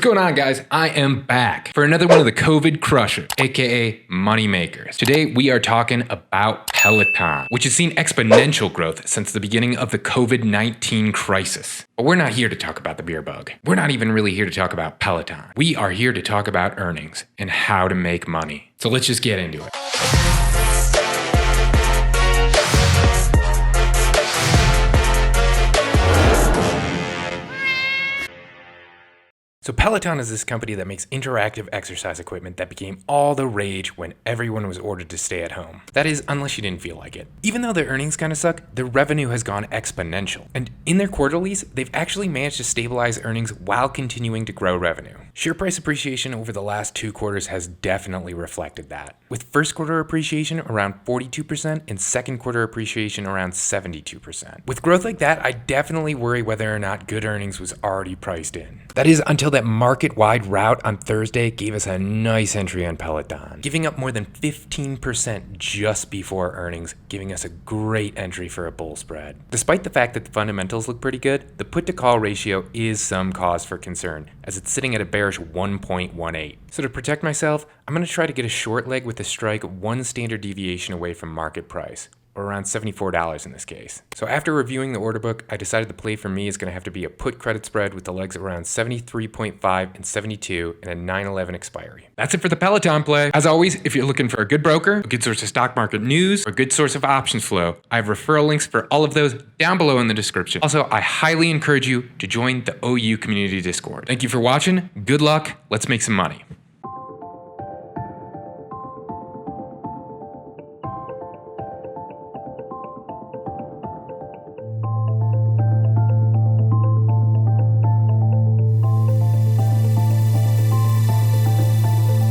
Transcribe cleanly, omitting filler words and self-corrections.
What's going on, guys? I am back for another one of the COVID crushers, aka money makers. Today we are talking about Peloton, which has seen exponential growth since the beginning of the COVID-19 crisis. But we're not here to talk about the beer bug. We're not even really here to talk about Peloton. We are here to talk about earnings and how to make money. So let's just get into it. So Peloton is this company that makes interactive exercise equipment that became all the rage when everyone was ordered to stay at home. That is, unless you didn't feel like it. Even though their earnings kind of suck, their revenue has gone exponential. And in their quarterlies, they've actually managed to stabilize earnings while continuing to grow revenue. Share price appreciation over the last 2 quarters has definitely reflected that, with first quarter appreciation around 42% and second quarter appreciation around 72%. With growth like that, I definitely worry whether or not good earnings was already priced in. That is, until that market-wide rout on Thursday gave us a nice entry on Peloton, giving up more than 15% just before earnings, giving us a great entry for a bull spread. Despite the fact that the fundamentals look pretty good, the put-to-call ratio is some cause for concern, as it's sitting at a bearish 1.18. So to protect myself, I'm going to try to get a short leg with a strike 1 standard deviation away from market price, or around $74 in this case. So after reviewing the order book, I decided the play for me is going to have to be a put credit spread with the legs around 73.5 and 72 and a 9/11 expiry. That's it for the Peloton play. As always, if you're looking for a good broker, a good source of stock market news, or a good source of options flow, I have referral links for all of those down below in the description. Also, I highly encourage you to join the OU community Discord. Thank you for watching. Good luck. Let's make some money.